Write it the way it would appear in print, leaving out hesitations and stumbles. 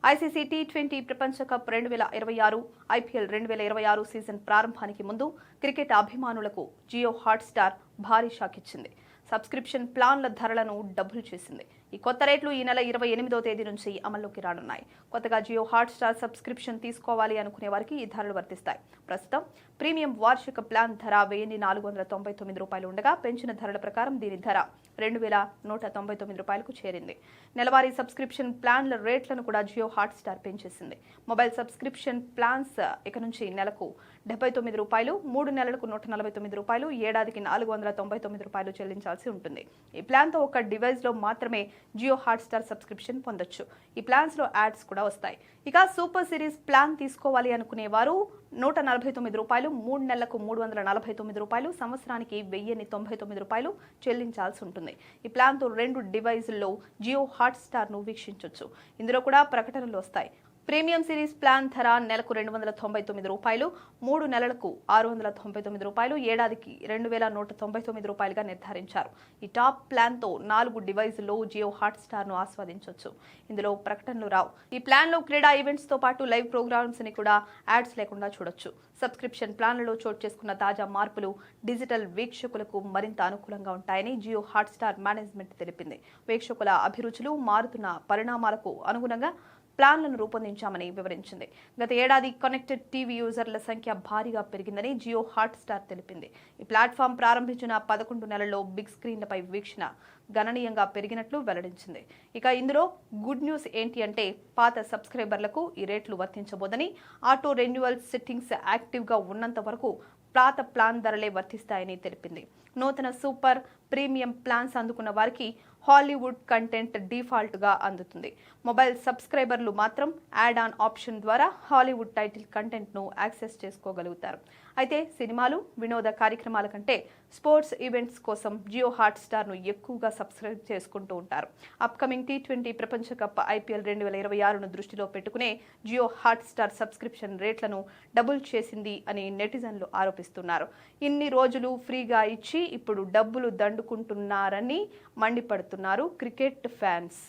ICC T20 ప్రపంచ cup 2026 IPL 2026 season ప్రారంభానికి ముందు క్రికెట్ అభిమానులకు జియో హాట్స్టార్ భారీ షాక్ ఇచ్చింది. సబ్స్క్రిప్షన్ ప్లాన్ల ధరలను డబుల్ చేసింది. ఈ కొత్త రేట్లు ఈ నెల 28వ తేదీ నుంచి అమల్లోకి రానున్నాయి. కొత్తగా జియో హాట్స్టార్ సబ్స్క్రిప్షన్ తీసుకోవాలి అనుకునే వారికి ఈ ధరలు వర్తిస్తాయి. ప్రస్తుతం ప్రీమియం వార్షిక ప్లాన్ ధర 1499 రూపాయలు ఉండగా పెంచిన ధరల ప్రకారం దీని ధర 2199 రూపాయలకు చేరింది. నెలవారీ సబ్స్క్రిప్షన్ ప్లాన్ల రేట్లను కూడా జియో హాట్స్టార్ పెంచేసింది. మొబైల్ సబ్స్క్రిప్షన్ ప్లాన్స్ ఇక నుంచి నెలకు 79 రూపాయలు, 3 నెలలకు 149 రూపాయలు, ఏడాదికి 499 రూపాయలు చెల్లించాల్సి ఉంటుంది. ఈ ప్లాన్తో ఒక డివైస్లో మాత్రమే జియో హాట్స్టార్ సబ్స్క్రిప్షన్ పొందొచ్చు. ఈ ప్లాన్స్ లో యాడ్స్ కూడా వస్తాయి. ఇక సూపర్ సిరీస్ ప్లాన్ తీసుకోవాలి అనుకునే వారు 149 రూపాయలు, 3 నెలలకు 349 రూపాయలు, సంవత్సరానికి 1099 రూపాయలు చెల్లించాల్సి ఉంటుంది. ఈ ప్లాన్తో 2 డివైజుల్లో జియో హాట్స్టార్ ను వీక్షించొచ్చు. ఇందులో కూడా ప్రకటనలు వస్తాయి. ప్రీమియం సిరీస్ ప్లాన్ ధర నెలకు 299 రూపాయలు, 3 నెలలకు 699 రూపాయలు, ఏడాదికి 2199 రూపాయలుగా నిర్ధారించారు. ఈ టాప్ ప్లాన్తో 4 డివైజుల్లో జియో హాట్స్టార్ ను ఆస్వాదించవచ్చు. ఇందులో ప్రకటనలు రావు. ఈ ప్లాన్లో క్రీడా ఈవెంట్స్ తో పాటు లైవ్ ప్రోగ్రామ్స్ ని కూడా యాడ్స్ లేకుండా చూడొచ్చు. సబ్స్క్రిప్షన్ ప్లాన్లలో చోటు చేసుకున్న తాజా మార్పులు డిజిటల్ వీక్షకులకు మరింత అనుకూలంగా ఉంటాయని జియో హాట్స్టార్ మేనేజ్మెంట్ తెలిపింది. వీక్షకుల అభిరుచులు మారుతున్న పరిణామాలకు అనుగుణంగా ప్లాన్లను రూపొందించామని వివరించింది. గత ఏడాది కనెక్టెడ్ టీవీ యూజర్ల సంఖ్య భారీగా పెరిగిందని జియో హాట్స్టార్ తెలిపింది. ఈ ప్లాట్ఫామ్ ప్రారంభించిన 11 నెలల్లో బిగ్ స్క్రీన్లపై వీక్షణ గణనీయంగా పెరిగినట్లు వెల్లడించింది. ఇక ఇందులో గుడ్ న్యూస్ ఏంటి అంటే పాత సబ్స్క్రైబర్లకు ఈ రేట్లు వర్తించబోదని, ఆటో రెన్యువల్ సెట్టింగ్స్ యాక్టివ్గా ఉన్నంత వరకు పాత ప్లాన్ ధరలే వర్తిస్తాయని తెలిపింది. నూతన సూపర్ ప్రీమియం ప్లాన్స్ అందుకున్న వారికి హాలీవుడ్ కంటెంట్ డిఫాల్ట్గా అందుతుంది. మొబైల్ సబ్స్క్రైబర్లు మాత్రం యాడ్ ఆన్ ఆప్షన్ ద్వారా హాలీవుడ్ టైటిల్ కంటెంట్ను యాక్సెస్ చేసుకోగలుగుతారు. అయితే సినిమాలు, వినోద కార్యక్రమాల కంటే స్పోర్ట్స్ ఈవెంట్స్ కోసం జియో హాట్స్టార్ను ఎక్కువగా సబ్స్క్రైబ్ చేసుకుంటూ ఉంటారు. అప్కమింగ్ టీ20 ప్రపంచ కప్ ఐపీఎల్ 2026ను దృష్టిలో పెట్టుకునే జియో హాట్స్టార్ సబ్స్క్రిప్షన్ రేట్లను డబుల్ చేసింది అని నెటిజన్లు ఆరోపిస్తున్నారు. ఇన్ని రోజులు ఫ్రీగా ఇచ్చి ఇప్పుడు డబ్బులు దండుకుంటున్నారని మండిపడుతున్నారు క్రికెట్ ఫ్యాన్స్.